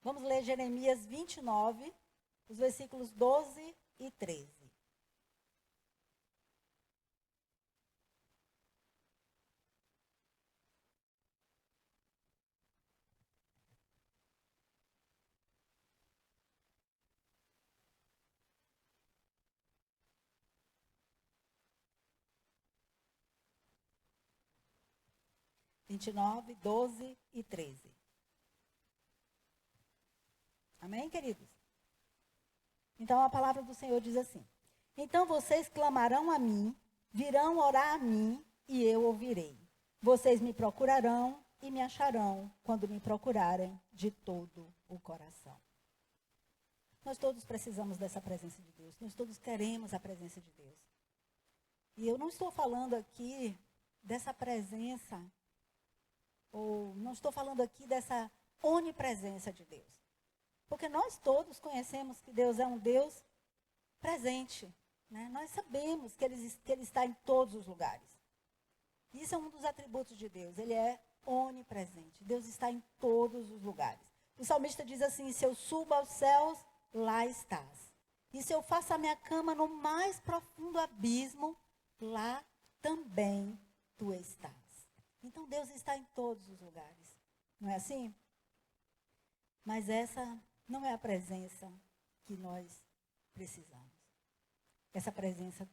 Vamos ler Jeremias 29, os versículos 12 e 13. Vinte e nove, 12 e 13. Amém, queridos? Então a palavra do Senhor diz assim: então vocês clamarão a mim, virão orar a mim e eu ouvirei. Vocês me procurarão e me acharão quando me procurarem de todo o coração. Nós todos precisamos dessa presença de Deus. Nós todos queremos a presença de Deus. E eu não estou falando aqui dessa presença, ou não estou falando aqui dessa onipresença de Deus. Porque nós todos conhecemos que Deus é um Deus presente. Né? Nós sabemos que ele está em todos os lugares. Isso é um dos atributos de Deus. Ele é onipresente. Deus está em todos os lugares. O salmista diz assim: se eu subo aos céus, lá estás. E se eu faço a minha cama no mais profundo abismo, lá também tu estás. Então Deus está em todos os lugares. Não é assim? Mas essa não é a presença que nós precisamos. Essa presença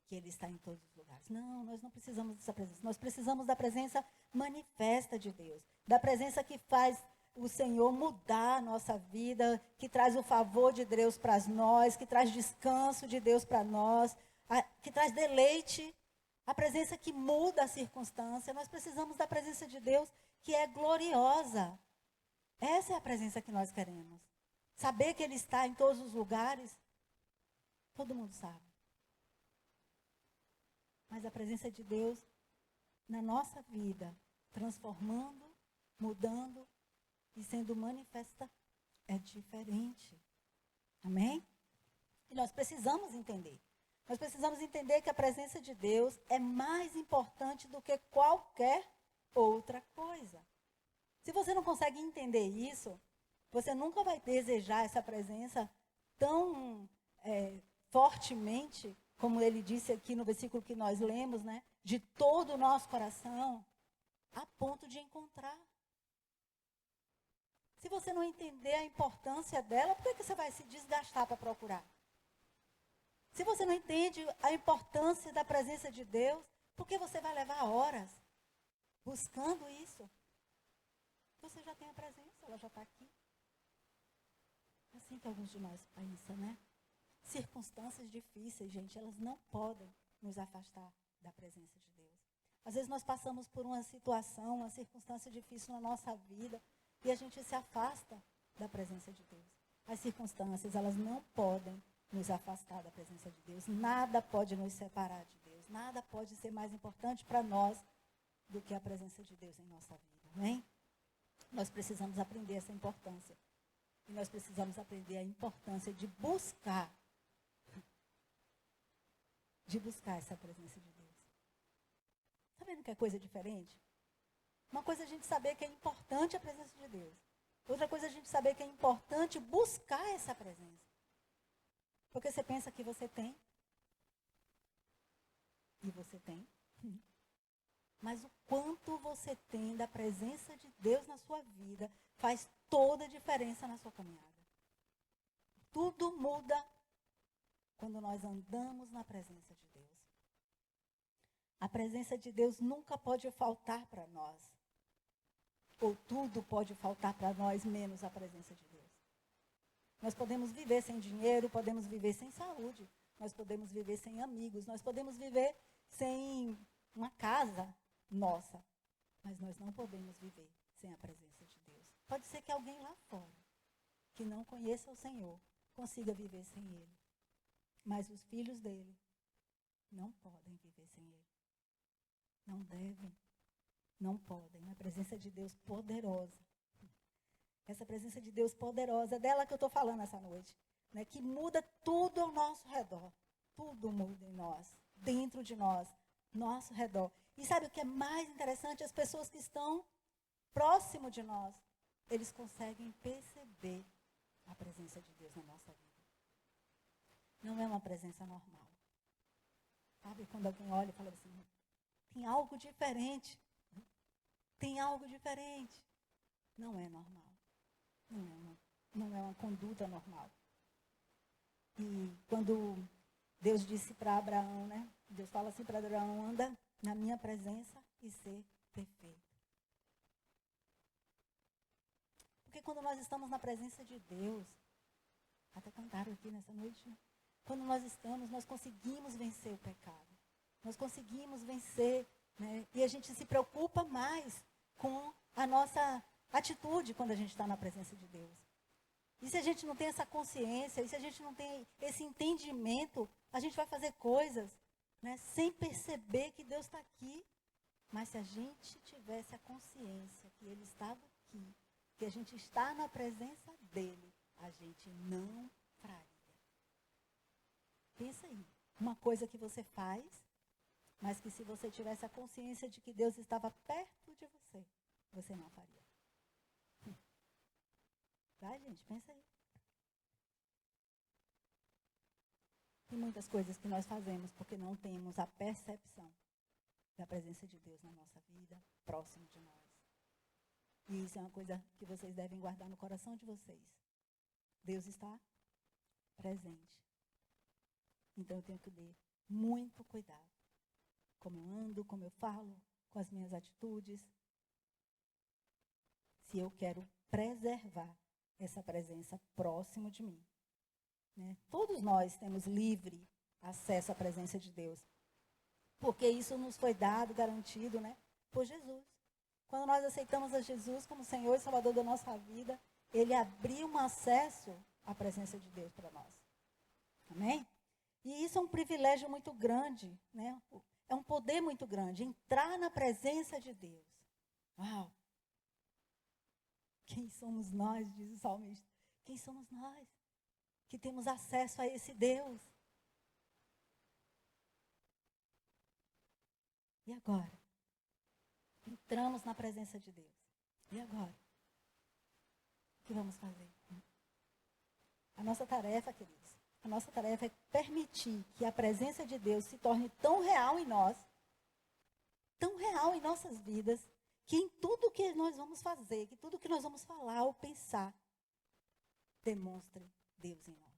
que Ele está em todos os lugares. Não, nós não precisamos dessa presença. Nós precisamos da presença manifesta de Deus. Da presença que faz o Senhor mudar a nossa vida, que traz o favor de Deus para nós, que traz descanso de Deus para nós, que traz deleite. A presença que muda a circunstância. Nós precisamos da presença de Deus que é gloriosa. Essa é a presença que nós queremos. Saber que Ele está em todos os lugares, todo mundo sabe. Mas a presença de Deus na nossa vida, transformando, mudando e sendo manifesta, é diferente. Amém? E nós precisamos entender. Nós precisamos entender que a presença de Deus é mais importante do que qualquer outra coisa. Se você não consegue entender isso, você nunca vai desejar essa presença tão fortemente, como ele disse aqui no versículo que nós lemos, né? De todo o nosso coração, a ponto de encontrar. Se você não entender a importância dela, por que você vai se desgastar para procurar? Se você não entende a importância da presença de Deus, por que você vai levar horas buscando isso? Você já tem a presença, ela já está aqui. É assim que alguns de nós pensam, né? Circunstâncias difíceis, gente, elas não podem nos afastar da presença de Deus. Às vezes nós passamos por uma situação, uma circunstância difícil na nossa vida e a gente se afasta da presença de Deus. As circunstâncias, elas não podem nos afastar da presença de Deus. Nada pode nos separar de Deus. Nada pode ser mais importante para nós do que a presença de Deus em nossa vida. Amém? Nós precisamos aprender essa importância. E nós precisamos aprender a importância de buscar essa presença de Deus. Está vendo que é coisa diferente? Uma coisa é a gente saber que é importante a presença de Deus. Outra coisa é a gente saber que é importante buscar essa presença. Porque você pensa que você tem. E você tem. Mas o quanto você tem da presença de Deus na sua vida faz toda a diferença na sua caminhada. Tudo muda quando nós andamos na presença de Deus. A presença de Deus nunca pode faltar para nós. Ou tudo pode faltar para nós, menos a presença de Deus. Nós podemos viver sem dinheiro, podemos viver sem saúde, nós podemos viver sem amigos, nós podemos viver sem uma casa nossa, mas nós não podemos viver sem a presença de Deus. Pode ser que alguém lá fora, que não conheça o Senhor, consiga viver sem Ele, mas os filhos dele não podem viver sem Ele. Não devem, não podem. A presença de Deus poderosa. Essa presença de Deus poderosa, é dela que eu estou falando essa noite. Né, que muda tudo ao nosso redor. Tudo muda em nós, dentro de nós, nosso redor. E sabe o que é mais interessante? As pessoas que estão próximo de nós eles conseguem perceber a presença de Deus na nossa vida. Não é uma presença normal. Sabe, quando alguém olha e fala assim, tem algo diferente. Tem algo diferente. Não é normal. Não é uma conduta normal. E quando Deus disse para Abraão, né? Deus fala assim para Abraão, anda na minha presença e ser perfeito. Porque quando nós estamos na presença de Deus, até cantaram aqui nessa noite, né? Quando nós estamos, nós conseguimos vencer o pecado. Nós conseguimos vencer, né? E a gente se preocupa mais com a nossa atitude quando a gente está na presença de Deus. E se a gente não tem essa consciência, e se a gente não tem esse entendimento, a gente vai fazer coisas, né, sem perceber que Deus está aqui. Mas se a gente tivesse a consciência que Ele estava aqui, que a gente está na presença dEle, a gente não faria. Pensa aí, uma coisa que você faz, mas que se você tivesse a consciência de que Deus estava perto de você, você não faria. Vai, gente, pensa aí. Tem muitas coisas que nós fazemos porque não temos a percepção da presença de Deus na nossa vida, próximo de nós. E isso é uma coisa que vocês devem guardar no coração de vocês. Deus está presente. Então eu tenho que ter muito cuidado. Como eu ando, como eu falo, com as minhas atitudes. Se eu quero preservar essa presença próximo de mim. Né? Todos nós temos livre acesso à presença de Deus. Porque isso nos foi dado, garantido, né, por Jesus. Quando nós aceitamos a Jesus como Senhor e Salvador da nossa vida, Ele abriu um acesso à presença de Deus para nós. Amém? E isso é um privilégio muito grande, né? É um poder muito grande, entrar na presença de Deus. Uau! Quem somos nós, diz o salmista? Quem somos nós que temos acesso a esse Deus? E agora? Entramos na presença de Deus. E agora? O que vamos fazer? A nossa tarefa, queridos, a nossa tarefa é permitir que a presença de Deus se torne tão real em nós, tão real em nossas vidas, que em tudo que nós vamos fazer, que tudo que nós vamos falar ou pensar, demonstre Deus em nós.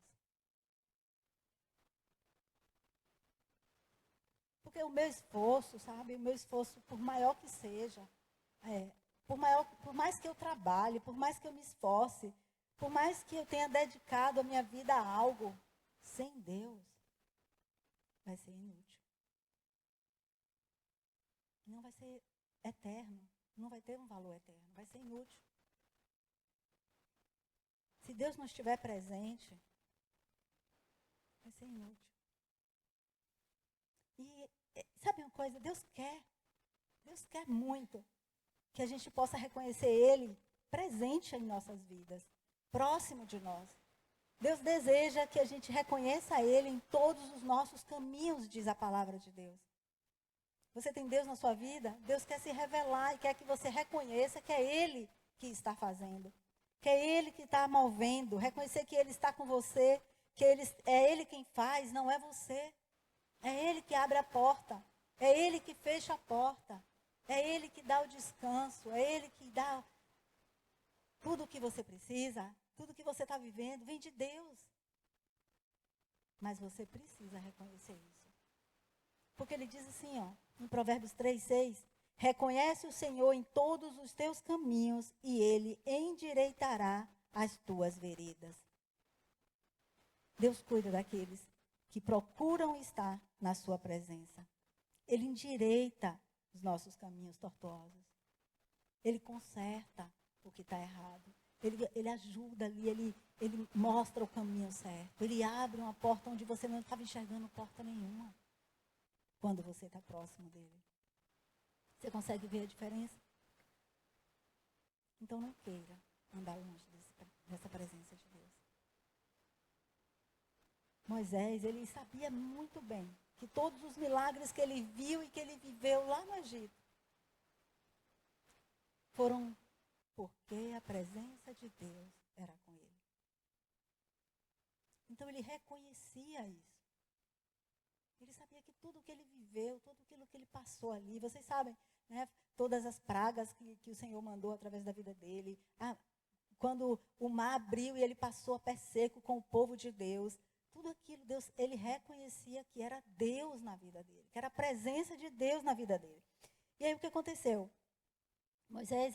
Porque o meu esforço, sabe, o meu esforço, por maior que seja, por mais que eu trabalhe, por mais que eu me esforce, por mais que eu tenha dedicado a minha vida a algo, sem Deus, vai ser inútil. Não vai ser eterno. Não vai ter um valor eterno. Vai ser inútil. Se Deus não estiver presente, vai ser inútil. E sabe uma coisa? Deus quer muito que a gente possa reconhecer Ele presente em nossas vidas, próximo de nós. Deus deseja que a gente reconheça Ele em todos os nossos caminhos, diz a palavra de Deus. Você tem Deus na sua vida? Deus quer se revelar e quer que você reconheça que é Ele que está fazendo. Que é Ele que está movendo. Reconhecer que Ele está com você. Que é Ele quem faz, não é você. É Ele que abre a porta. É Ele que fecha a porta. É Ele que dá o descanso. É Ele que dá tudo o que você precisa. Tudo que você está vivendo vem de Deus. Mas você precisa reconhecer isso. Porque ele diz assim, ó, em Provérbios 3:6, reconhece o Senhor em todos os teus caminhos e Ele endireitará as tuas veredas. Deus cuida daqueles que procuram estar na sua presença. Ele endireita os nossos caminhos tortuosos. Ele conserta o que está errado. Ele ajuda ali, ele mostra o caminho certo. Ele abre uma porta onde você não estava enxergando porta nenhuma. Quando você está próximo dele. Você consegue ver a diferença? Então não queira andar longe dessa presença de Deus. Moisés, ele sabia muito bem que todos os milagres que ele viu e que ele viveu lá no Egito foram porque a presença de Deus era com ele. Então ele reconhecia isso. Ele sabia que tudo que ele viveu, tudo aquilo que ele passou ali, vocês sabem, né, todas as pragas que o Senhor mandou através da vida dele. Quando o mar abriu e ele passou a pé seco com o povo de Deus. Tudo aquilo, Deus, ele reconhecia que era Deus na vida dele, que era a presença de Deus na vida dele. E aí o que aconteceu? Moisés,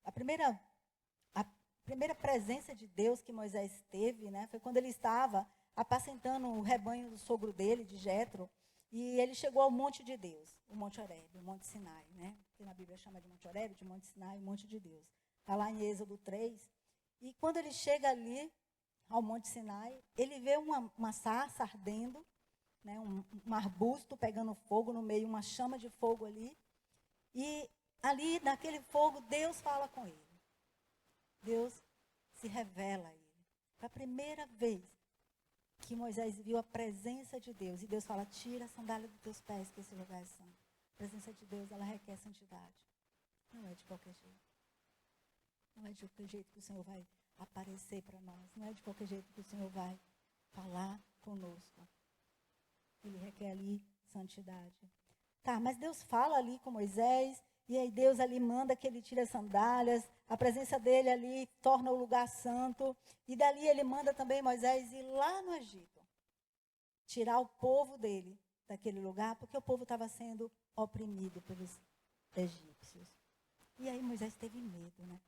a primeira presença de Deus que Moisés teve, né, foi quando ele estava apacentando o rebanho do sogro dele, de Jetro, e ele chegou ao monte de Deus, o Monte Horebe, o Monte Sinai, né, que na Bíblia chama de Monte Horebe, de Monte Sinai, o Monte de Deus. Está lá em Êxodo 3. E quando ele chega ali, ao Monte Sinai, ele vê uma sarça ardendo, né, um arbusto pegando fogo no meio, uma chama de fogo ali. E ali, naquele fogo, Deus fala com ele. Deus se revela a ele. Foi a primeira vez que Moisés viu a presença de Deus. E Deus fala, tira a sandália dos teus pés, que esse lugar é santo. A presença de Deus, ela requer santidade. Não é de qualquer jeito. Não é de qualquer jeito que o Senhor vai aparecer para nós. Não é de qualquer jeito que o Senhor vai falar conosco. Ele requer ali santidade. Tá, mas Deus fala ali com Moisés, e aí Deus ali manda que ele tire as sandálias, a presença dele ali torna o lugar santo, e dali ele manda também Moisés ir lá no Egito, tirar o povo dele daquele lugar, porque o povo estava sendo oprimido pelos egípcios. E aí Moisés teve medo, né?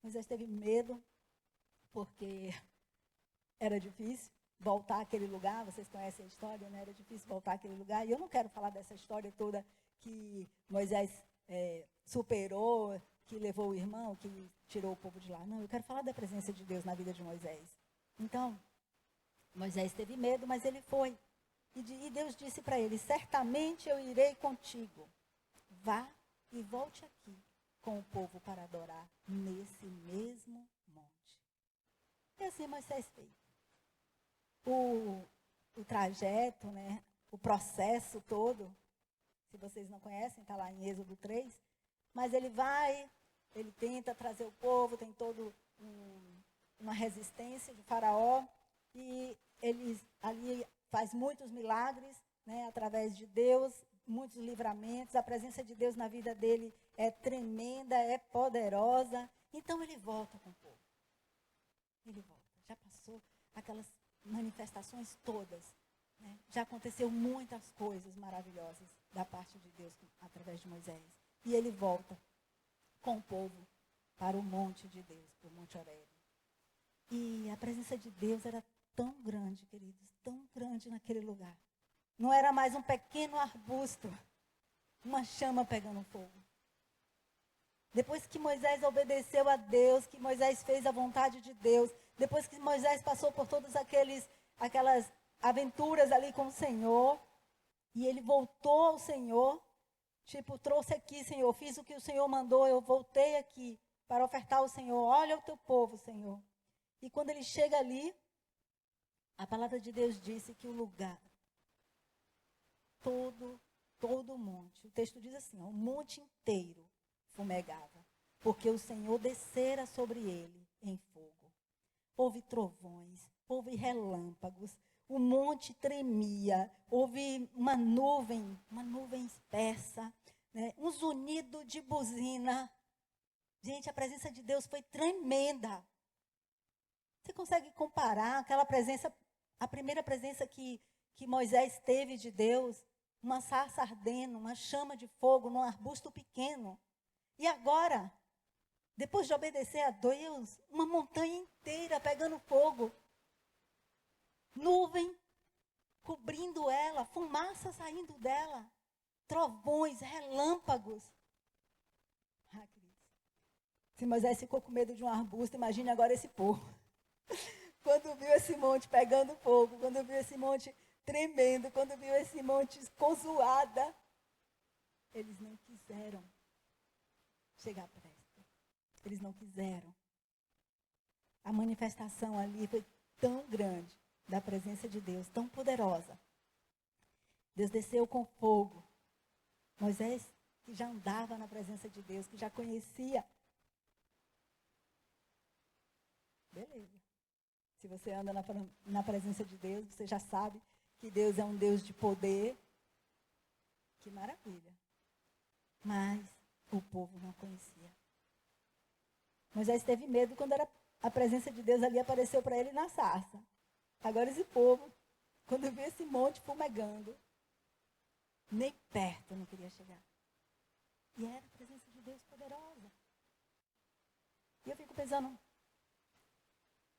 Moisés teve medo, porque era difícil voltar àquele lugar, vocês conhecem a história, né? Era difícil voltar àquele lugar, e eu não quero falar dessa história toda que Moisés superou, que levou o irmão, que tirou o povo de lá. Não, eu quero falar da presença de Deus na vida de Moisés. Então, Moisés teve medo, mas ele foi. E Deus disse para ele, certamente eu irei contigo. Vá e volte aqui com o povo para adorar nesse mesmo monte. E assim Moisés fez. O trajeto, né, o processo todo, se vocês não conhecem, está lá em Êxodo 3, mas ele vai, ele tenta trazer o povo, tem toda uma resistência de Faraó, e ele ali faz muitos milagres, né, através de Deus, muitos livramentos, a presença de Deus na vida dele é tremenda, é poderosa, então ele volta com o povo. Ele volta, já passou aquelas manifestações todas, né? Já aconteceu muitas coisas maravilhosas da parte de Deus através de Moisés. E ele volta com o povo para o monte de Deus, para o Monte Horebe. E a presença de Deus era tão grande, queridos, tão grande naquele lugar. Não era mais um pequeno arbusto, uma chama pegando fogo. Depois que Moisés obedeceu a Deus, que Moisés fez a vontade de Deus, depois que Moisés passou por todas aquelas aventuras ali com o Senhor, e ele voltou ao Senhor, tipo, trouxe aqui, Senhor, fiz o que o Senhor mandou, eu voltei aqui para ofertar ao Senhor, olha o teu povo, Senhor. E quando ele chega ali, a palavra de Deus disse que o lugar, todo o monte, o texto diz assim, o monte inteiro fumegava, porque o Senhor descera sobre ele em fogo. Houve trovões, houve relâmpagos, o monte tremia, houve uma nuvem espessa, né? Um zunido de buzina. Gente, a presença de Deus foi tremenda. Você consegue comparar aquela presença, a primeira presença que Moisés teve de Deus, uma sarça ardendo, uma chama de fogo num arbusto pequeno. E agora, depois de obedecer a Deus, uma montanha inteira pegando fogo. Nuvem cobrindo ela, fumaça saindo dela, trovões, relâmpagos. Ah, queridos, se Moisés ficou com medo de um arbusto, imagine agora esse povo. Quando viu esse monte pegando fogo, quando viu esse monte tremendo, quando viu esse monte com zoada, eles não quiseram chegar perto. Eles não quiseram. A manifestação ali foi tão grande da presença de Deus, tão poderosa. Deus desceu com fogo. Moisés, que já andava na presença de Deus, que já conhecia beleza. Se você anda na presença de Deus, você já sabe que Deus é um Deus de poder. Que maravilha. Mas o povo não conhecia. Moisés teve medo quando a presença de Deus ali apareceu para ele na sarça. Agora esse povo, quando viu esse monte fumegando, nem perto não queria chegar. E era a presença de Deus poderosa. E eu fico pensando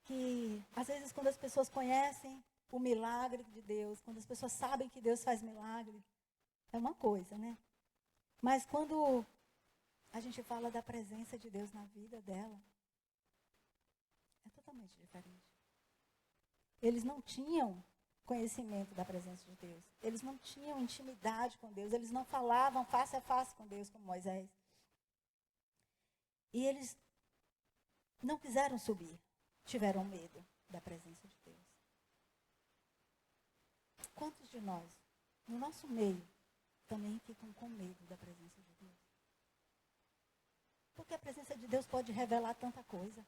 que, às vezes, quando as pessoas conhecem o milagre de Deus, quando as pessoas sabem que Deus faz milagre, é uma coisa, né? Mas quando a gente fala da presença de Deus na vida dela, é totalmente diferente. Eles não tinham conhecimento da presença de Deus. Eles não tinham intimidade com Deus. Eles não falavam face a face com Deus como Moisés. E eles não quiseram subir. Tiveram medo da presença de Deus. Quantos de nós, no nosso meio, também ficam com medo da presença de Deus? Porque a presença de Deus pode revelar tanta coisa.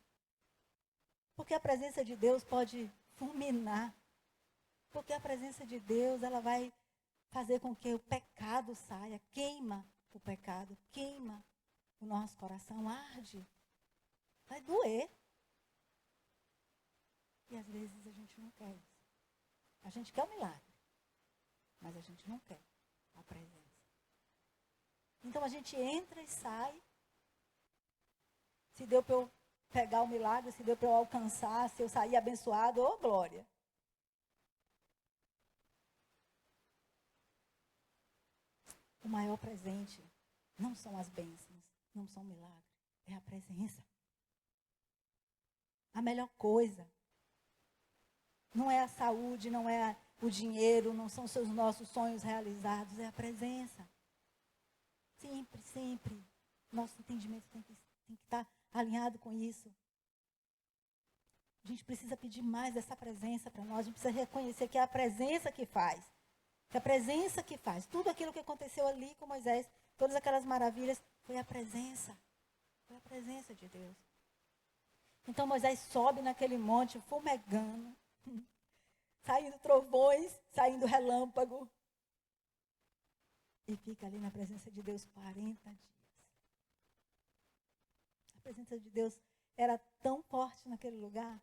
Porque a presença de Deus pode fulminar. Porque a presença de Deus, ela vai fazer com que o pecado saia, queima o pecado, queima o nosso coração, arde. Vai doer. E às vezes a gente não quer isso. A gente quer o milagre, mas a gente não quer a presença. Então a gente entra e sai. Se deu para eu pegar o milagre, se deu para eu alcançar, se eu sair abençoado, ô glória. O maior presente não são as bênçãos, não são milagres, é a presença. A melhor coisa não é a saúde, não é o dinheiro, não são os nossos sonhos realizados, é a presença. Sempre, sempre. Nosso entendimento tem que estar alinhado com isso. A gente precisa pedir mais dessa presença para nós. A gente precisa reconhecer que é a presença que faz. Que é a presença que faz. Tudo aquilo que aconteceu ali com Moisés, todas aquelas maravilhas, foi a presença. Foi a presença de Deus. Então Moisés sobe naquele monte, fumegando, saindo trovões, saindo relâmpago. E fica ali na presença de Deus 40 dias. A presença de Deus era tão forte naquele lugar.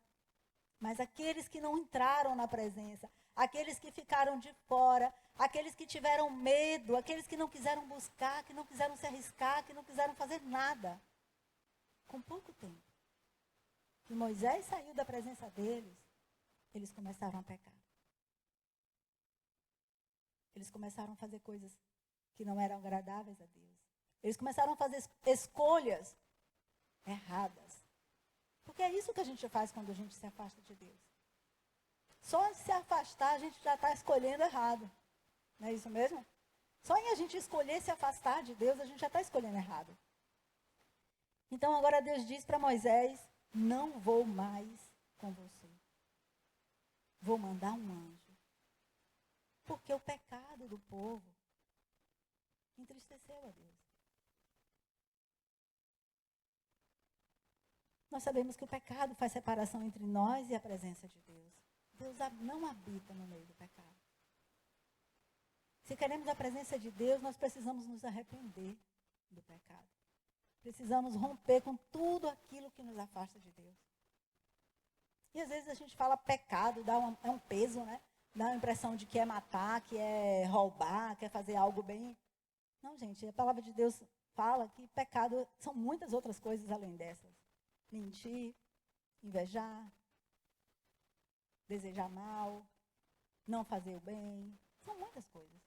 Mas aqueles que não entraram na presença, aqueles que ficaram de fora, aqueles que tiveram medo, aqueles que não quiseram buscar, que não quiseram se arriscar, que não quiseram fazer nada. Com pouco tempo que Moisés saiu da presença deles, eles começaram a pecar. Eles começaram a fazer coisas que não eram agradáveis a Deus. Eles começaram a fazer escolhas erradas. Porque é isso que a gente faz quando a gente se afasta de Deus. Só em se afastar, a gente já está escolhendo errado. Não é isso mesmo? Só em a gente escolher se afastar de Deus, a gente já está escolhendo errado. Então agora Deus diz para Moisés, não vou mais com você. Vou mandar um anjo. Porque o pecado do povo entristeceu a Deus. Nós sabemos que o pecado faz separação entre nós e a presença de Deus. Deus não habita no meio do pecado. Se queremos a presença de Deus, nós precisamos nos arrepender do pecado. Precisamos romper com tudo aquilo que nos afasta de Deus. E às vezes a gente fala pecado, é um peso, né? Dá a impressão de que é matar, que é roubar, que é fazer algo bem. Não, gente, a palavra de Deus fala que pecado são muitas outras coisas além dessas. Mentir, invejar, desejar mal, não fazer o bem. São muitas coisas.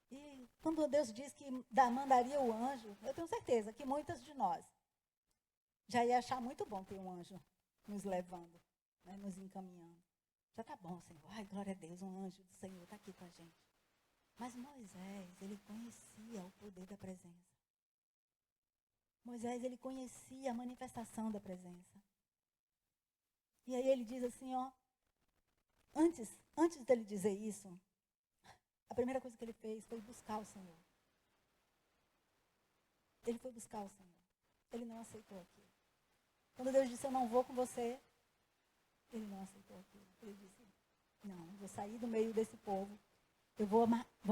E quando Deus diz que mandaria o anjo, eu tenho certeza que muitas de nós já ia achar muito bom ter um anjo nos levando, né, nos encaminhando. Já está bom, Senhor. Ai, glória a Deus, um anjo do Senhor está aqui com a gente. Mas Moisés, ele conhecia o poder da presença. Moisés, ele conhecia a manifestação da presença. E aí ele diz assim, ó, antes dele dizer isso, a primeira coisa que ele fez foi buscar o Senhor. Ele foi buscar o Senhor. Ele não aceitou aquilo. Quando Deus disse, eu não vou com você, ele não aceitou aquilo. Ele disse, não, eu vou sair do meio desse povo. Eu vou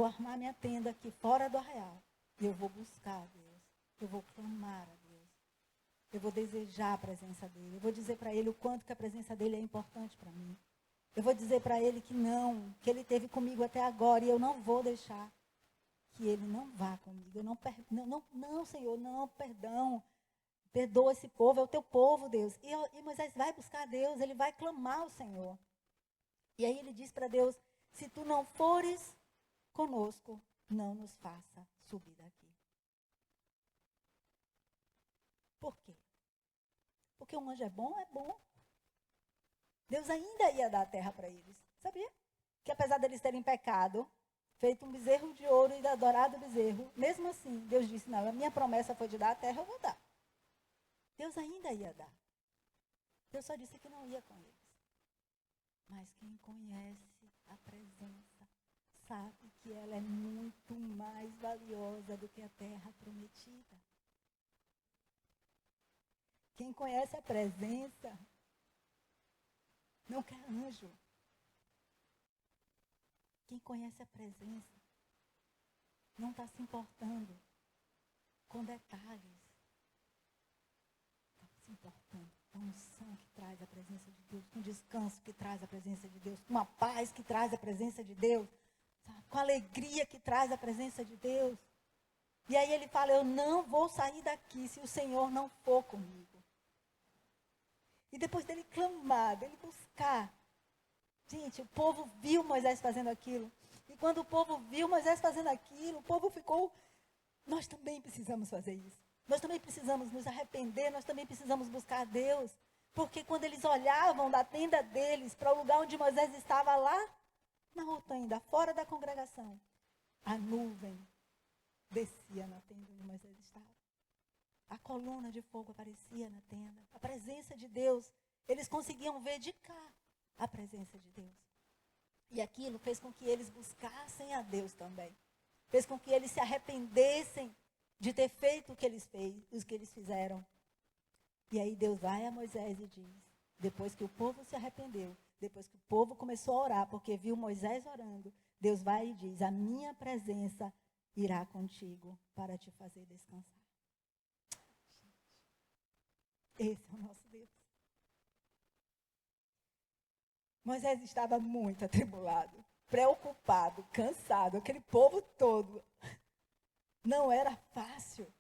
armar minha tenda aqui fora do arraial. E eu vou buscar a Deus. Eu vou clamar a Deus. Eu vou desejar a presença dele. Eu vou dizer para ele o quanto que a presença dele é importante para mim. Eu vou dizer para ele que não, que ele esteve comigo até agora e eu não vou deixar que ele não vá comigo. Eu não, Senhor, não, perdão. Perdoa esse povo, é o teu povo, Deus. E Moisés vai buscar a Deus, ele vai clamar ao Senhor. E aí ele diz para Deus, se tu não fores conosco, não nos faça subir daqui. Por quê? Porque um anjo é bom, é bom. Deus ainda ia dar a terra para eles. Sabia? Que apesar deles terem pecado, feito um bezerro de ouro e adorado o bezerro, mesmo assim, Deus disse, não, a minha promessa foi de dar a terra, eu vou dar. Deus ainda ia dar. Deus só disse que não ia com eles. Mas quem conhece a presença sabe que ela é muito mais valiosa do que a terra prometida. Quem conhece a presença não quer anjo. Quem conhece a presença não está se importando com detalhes. Está se importando com a unção que traz a presença de Deus, com o descanso que traz a presença de Deus, com a paz que traz a presença de Deus, sabe? Com a alegria que traz a presença de Deus. E aí ele fala, eu não vou sair daqui se o Senhor não for comigo. E depois dele clamar, dele buscar. Gente, o povo viu Moisés fazendo aquilo. E quando o povo viu Moisés fazendo aquilo, o povo ficou, nós também precisamos fazer isso. Nós também precisamos nos arrepender, nós também precisamos buscar a Deus. Porque quando eles olhavam da tenda deles para o lugar onde Moisés estava lá, na montanha, fora da congregação, a nuvem descia na tenda onde Moisés estava. A coluna de fogo aparecia na tenda. A presença de Deus. Eles conseguiam ver de cá a presença de Deus. E aquilo fez com que eles buscassem a Deus também. Fez com que eles se arrependessem de ter feito o que eles fizeram. E aí Deus vai a Moisés e diz, depois que o povo se arrependeu, depois que o povo começou a orar, porque viu Moisés orando, Deus vai e diz, a minha presença irá contigo para te fazer descansar. Esse é o nosso Deus. Moisés estava muito atribulado, preocupado, cansado. Aquele povo todo. Não era fácil.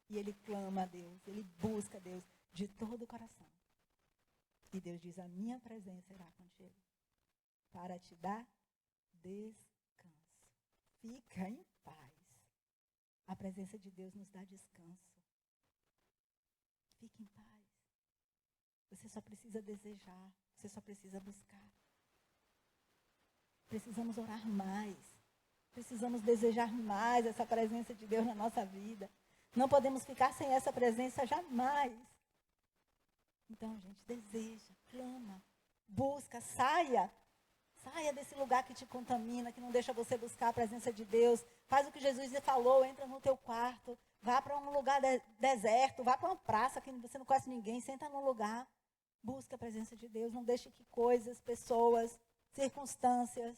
E ele clama a Deus, ele busca a Deus de todo o coração. E Deus diz, a minha presença irá contigo para te dar descanso. Fica em paz. A presença de Deus nos dá descanso. Fique em paz. Você só precisa desejar. Você só precisa buscar. Precisamos orar mais. Precisamos desejar mais essa presença de Deus na nossa vida. Não podemos ficar sem essa presença jamais. Então, gente, deseja, clama, busca, saia. Saia desse lugar que te contamina, que não deixa você buscar a presença de Deus. Faz o que Jesus lhe falou, entra no teu quarto. Vá para um lugar deserto, vá para uma praça que você não conhece ninguém, senta num lugar, busca a presença de Deus, não deixe que coisas, pessoas, circunstâncias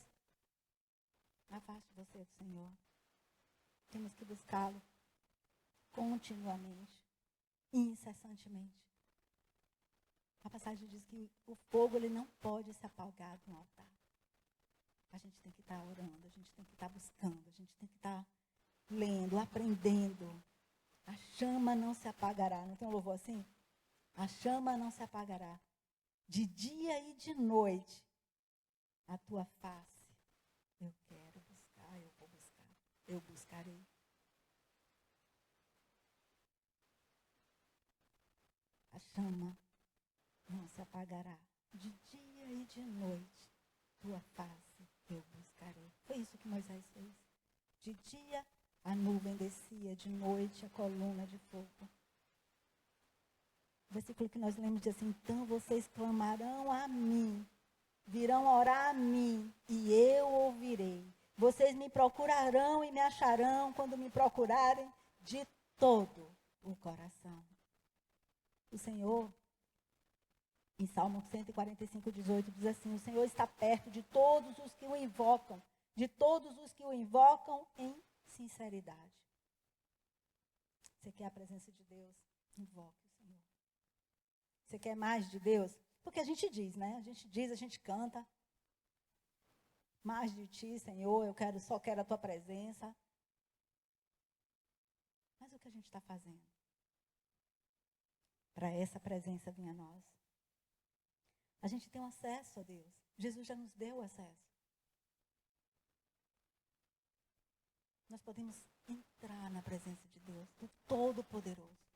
afaste você do Senhor. Temos que buscá-lo continuamente, incessantemente. A passagem diz que o fogo ele não pode se apagar no altar. A gente tem que estar orando, a gente tem que estar buscando, a gente tem que estar lendo, aprendendo. A chama não se apagará. Não tem um louvor assim? A chama não se apagará. De dia e de noite, a tua face. Eu quero buscar, eu vou buscar. Eu buscarei. A chama não se apagará. De dia e de noite, tua face eu buscarei. Foi isso que Moisés fez. De dia a nuvem descia, de noite a coluna de fogo. O versículo que nós lemos diz assim, então vocês clamarão a mim, virão orar a mim, e eu ouvirei. Vocês me procurarão e me acharão quando me procurarem de todo o coração. O Senhor, em Salmo 145, 18, diz assim: o Senhor está perto de todos os que o invocam, em sinceridade. Você quer a presença de Deus? Invoque o Senhor. Você quer mais de Deus? Porque a gente diz, né? A gente canta. Mais de ti, Senhor, só quero a tua presença. Mas o que a gente está fazendo para essa presença vir a nós? A gente tem um acesso a Deus. Jesus já nos deu acesso. Nós podemos entrar na presença de Deus, do Todo-Poderoso,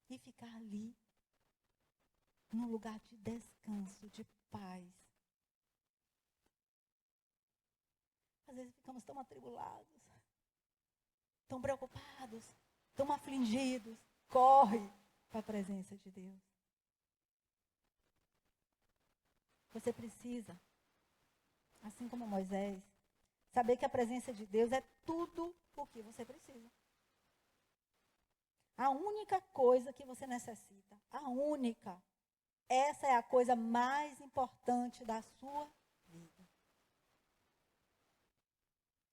e ficar ali, num lugar de descanso, de paz. Às vezes ficamos tão atribulados, tão preocupados, tão afligidos. Corre para a presença de Deus. Você precisa, assim como Moisés, saber que a presença de Deus é tudo o que você precisa. A única coisa que você necessita, essa é a coisa mais importante da sua vida.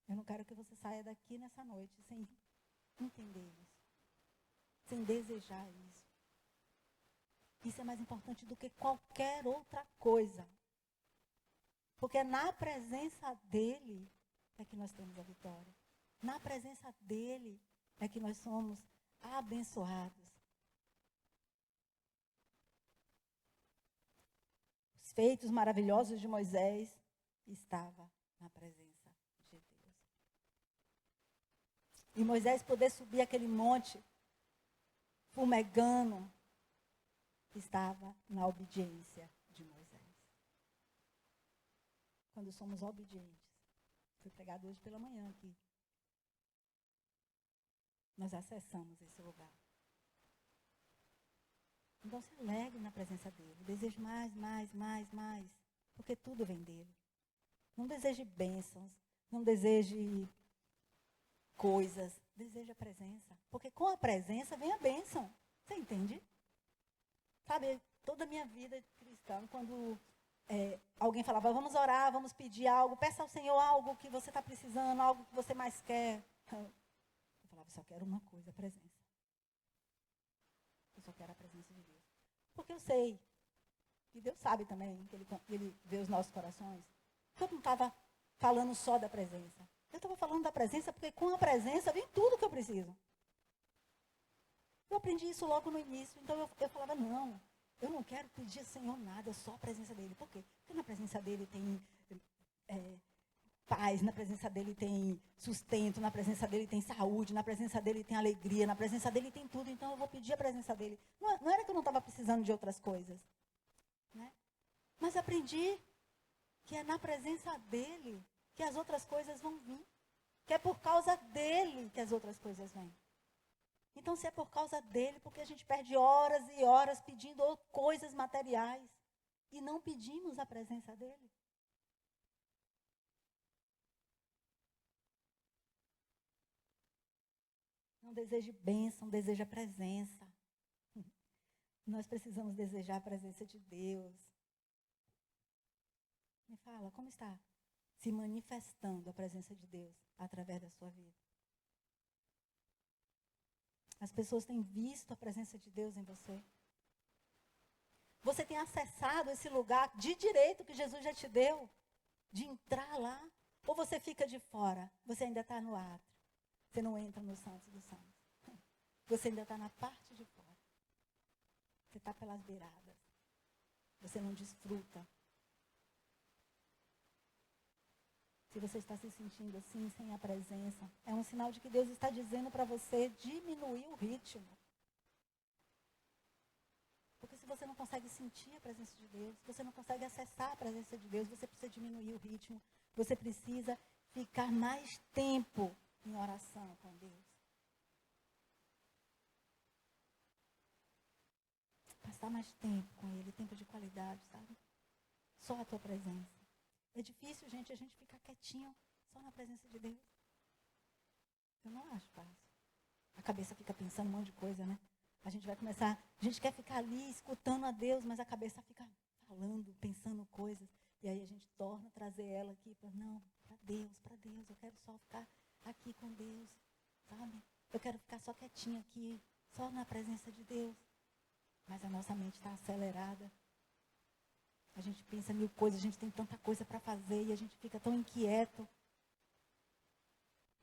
Eu não quero que você saia daqui nessa noite sem entender isso, sem desejar isso. Isso é mais importante do que qualquer outra coisa. Porque é na presença dele é que nós temos a vitória. Na presença dele é que nós somos abençoados. Os feitos maravilhosos de Moisés estavam na presença de Deus. E Moisés poder subir aquele monte fumegando estava na obediência de Moisés. Quando somos obedientes, foi pregado hoje pela manhã aqui, nós acessamos esse lugar. Então se alegre na presença dele, deseje mais, porque tudo vem dele. Não deseje bênçãos, não deseje coisas, deseje a presença, porque com a presença vem a bênção. Você entende? Sabe, toda a minha vida cristã, quando alguém falava, vamos orar, vamos pedir algo, peça ao Senhor algo que você está precisando, algo que você mais quer. Eu falava, só quero uma coisa, a presença. Eu só quero a presença de Deus. Porque eu sei, e Deus sabe também, que Ele vê os nossos corações. Eu não estava falando só da presença. Eu estava falando da presença porque com a presença vem tudo que eu preciso. Eu aprendi isso logo no início, então eu falava, não, eu não quero pedir ao Senhor nada, só a presença dele. Por quê? Porque na presença dele tem paz, na presença dele tem sustento, na presença dele tem saúde, na presença dele tem alegria, na presença dele tem tudo, então eu vou pedir a presença dele. Não era que eu não estava precisando de outras coisas, né? Mas aprendi que é na presença dele que as outras coisas vão vir, que é por causa dele que as outras coisas vêm. Então, se é por causa dele, porque a gente perde horas e horas pedindo coisas materiais e não pedimos a presença dele? Não deseje bênção, deseje a presença. Nós precisamos desejar a presença de Deus. Me fala, como está se manifestando a presença de Deus através da sua vida? As pessoas têm visto a presença de Deus em você? Você tem acessado esse lugar de direito que Jesus já te deu? De entrar lá? Ou você fica de fora? Você ainda está no átrio. Você não entra no Santo dos Santos. Você ainda está na parte de fora. Você está pelas beiradas. Você não desfruta. Se você está se sentindo assim, sem a presença, é um sinal de que Deus está dizendo para você diminuir o ritmo. Porque se você não consegue sentir a presença de Deus, se você não consegue acessar a presença de Deus, você precisa diminuir o ritmo. Você precisa ficar mais tempo em oração com Deus. Passar mais tempo com Ele, tempo de qualidade, sabe? Só a tua presença. É difícil, gente, a gente ficar quietinho só na presença de Deus. Eu não acho fácil. A cabeça fica pensando um monte de coisa, né? A gente vai começar, a gente quer ficar ali escutando a Deus, mas a cabeça fica falando, pensando coisas. E aí a gente torna a trazer ela aqui para, não, para Deus, eu quero só ficar aqui com Deus, sabe? Eu quero ficar só quietinha aqui, só na presença de Deus. Mas a nossa mente está acelerada. A gente pensa mil coisas, a gente tem tanta coisa para fazer e a gente fica tão inquieto.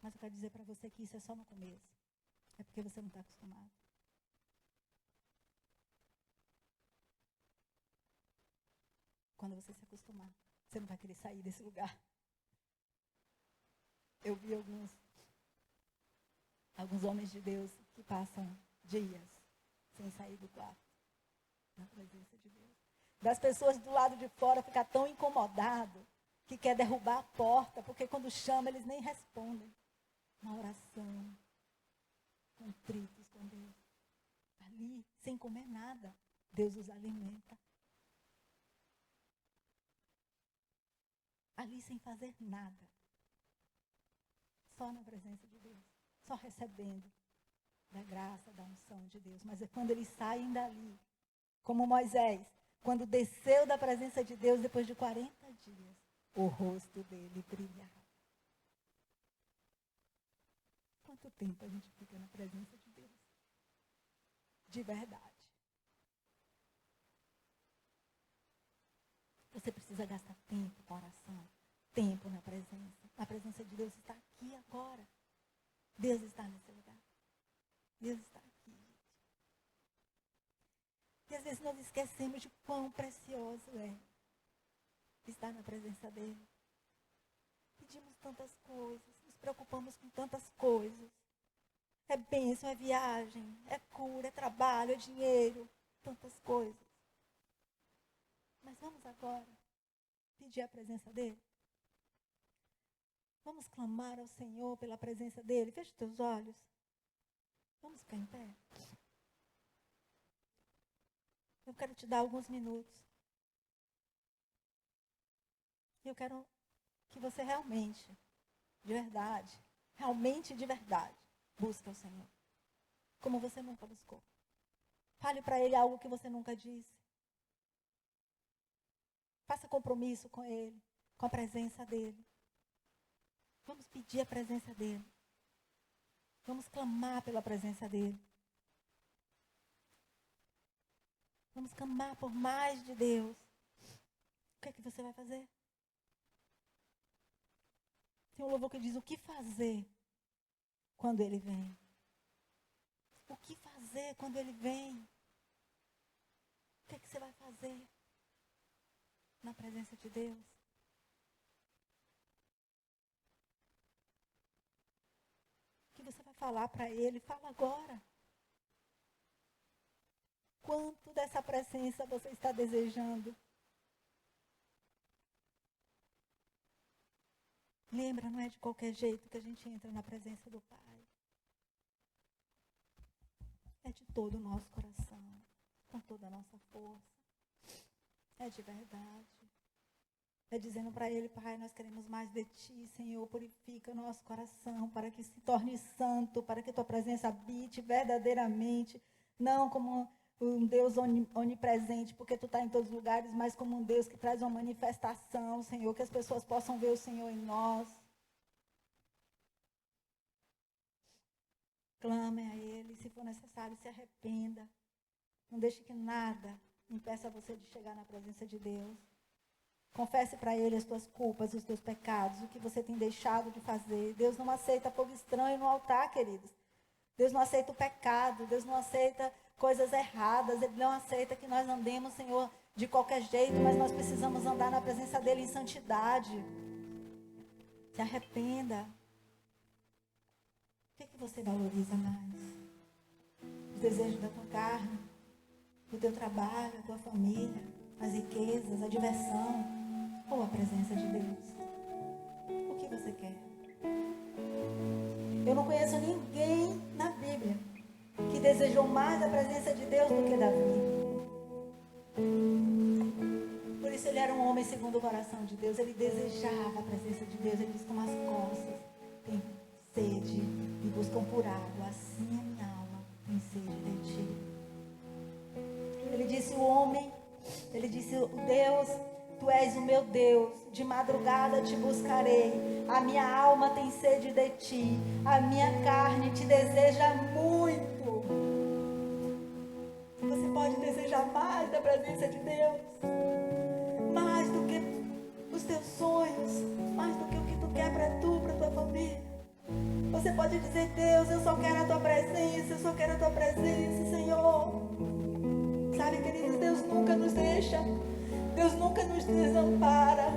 Mas eu quero dizer para você que isso é só no começo. É porque você não está acostumado. Quando você se acostumar, você não vai querer sair desse lugar. Eu vi alguns homens de Deus que passam dias sem sair do quarto, na presença de Deus. Das pessoas do lado de fora ficar tão incomodado que quer derrubar a porta, porque quando chama eles nem respondem. Uma oração, contritos com Deus. Ali, sem comer nada, Deus os alimenta. Ali sem fazer nada. Só na presença de Deus. Só recebendo da graça, da unção de Deus. Mas é quando eles saem dali, como Moisés, quando desceu da presença de Deus depois de 40 dias, o rosto dele brilhava. Quanto tempo a gente fica na presença de Deus? De verdade. Você precisa gastar tempo com a oração, tempo na presença. A presença de Deus está aqui agora. Deus está nesse lugar. Deus está aqui, gente. E às vezes nós esquecemos de quão precioso é estar na presença dele. Pedimos tantas coisas, nos preocupamos com tantas coisas. É bênção, é viagem, é cura, é trabalho, é dinheiro, tantas coisas. Mas vamos agora pedir a presença dele? Vamos clamar ao Senhor pela presença dele? Feche os teus olhos. Vamos ficar em pé? Eu quero te dar alguns minutos. Eu quero que você realmente, de verdade, busque o Senhor. Como você nunca buscou. Fale para ele algo que você nunca disse. Faça compromisso com ele, com a presença dele. Vamos pedir a presença dele. Vamos clamar pela presença dele. Vamos clamar por mais de Deus. O que é que você vai fazer? Tem um louvor que diz: o que fazer quando ele vem? O que fazer quando ele vem? O que é que você vai fazer na presença de Deus? O que você vai falar para ele? Fala agora. Quanto dessa presença você está desejando? Lembra, não é de qualquer jeito que a gente entra na presença do Pai. É de todo o nosso coração, com toda a nossa força. É de verdade. É dizendo para ele: Pai, nós queremos mais de Ti, Senhor, purifica o nosso coração para que se torne santo, para que Tua presença habite verdadeiramente, não como um Deus onipresente, porque Tu está em todos os lugares, mas como um Deus que traz uma manifestação, Senhor, que as pessoas possam ver o Senhor em nós. Clame a Ele, se for necessário, se arrependa. Não deixe que nada impeça você de chegar na presença de Deus. Confesse para Ele as tuas culpas, os teus pecados, o que você tem deixado de fazer. Deus não aceita fogo estranho no altar, queridos. Deus não aceita o pecado, Deus não aceita coisas erradas, Ele não aceita que nós andemos, Senhor, de qualquer jeito, mas nós precisamos andar na presença dEle em santidade. Se arrependa. O que você valoriza mais? Os desejos da tua carne, o teu trabalho, a tua família, as riquezas, a diversão, ou a presença de Deus? O que você quer? Eu não conheço ninguém na Bíblia que desejou mais a presença de Deus do que Davi. Por isso ele era um homem segundo o coração de Deus. Ele desejava a presença de Deus. Ele diz: como as costas têm sede e buscam por água, assim a minha alma tem sede de Ti. Ele disse o homem, ele disse o Deus, tu és o meu Deus, de madrugada te buscarei, a minha alma tem sede de ti, a minha carne te deseja muito. Você pode desejar mais da presença de Deus, mais do que os teus sonhos, mais do que o que tu quer para tu, para tua família. Você pode dizer: Deus, eu só quero a tua presença, eu só quero a tua presença, Senhor. Sabe, queridos, Deus nunca nos deixa, Deus nunca nos desampara.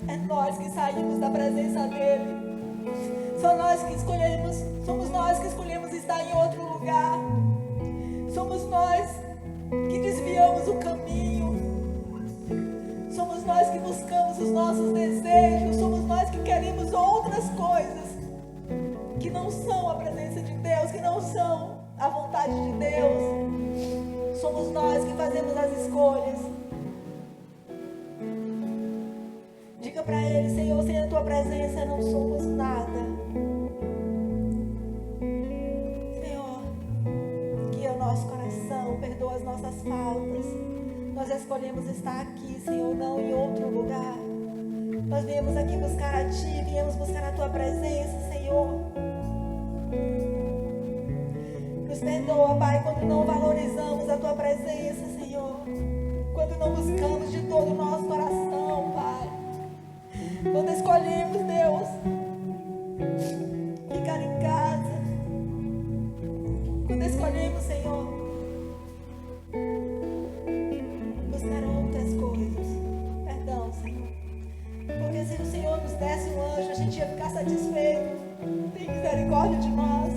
É nós que saímos da presença dEle. Somos nós que escolhemos estar em outro lugar. Somos nós que desviamos o caminho. Somos nós que buscamos os nossos desejos. Somos nós que queremos outras coisas que não são a presença de Deus, que não são a vontade de Deus. Somos nós que fazemos as escolhas. Diga para Ele: Senhor, sem a tua presença não somos nada. Senhor, guia o nosso coração, perdoa as nossas faltas. Nós escolhemos estar aqui, Senhor, não em outro lugar. Nós viemos aqui buscar a Ti, viemos buscar a Tua presença, Senhor. Nos perdoa, Pai, quando não valorizamos a Tua presença, Senhor. Quando não buscamos de todo o nosso coração, Pai. Quando escolhemos, Deus, ficar em casa. Quando escolhemos, Senhor, buscar outras coisas. Perdão, Senhor. Porque se o Senhor nos desse um anjo, a gente ia ficar satisfeito. Tem misericórdia de nós.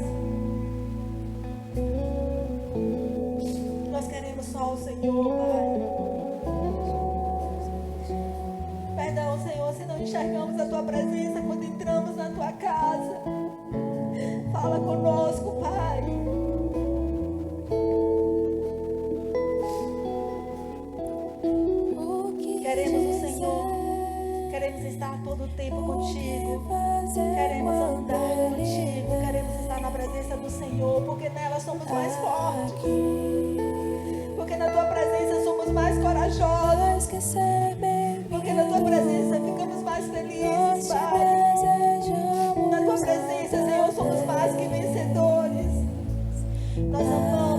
Nós queremos só o Senhor, Pai. Perdão, Senhor, se não enxergamos a Tua presença quando entramos na Tua casa. Fala conosco, Pai. Queremos o Senhor. Queremos estar todo o tempo contigo. Queremos andar contigo. Queremos estar na presença do Senhor, porque nela somos mais fortes. Porque na Tua presença somos mais corajosos. Porque na Tua presença ficamos mais felizes, Pai. Na Tua presença, Senhor, somos mais que vencedores. Nós amamos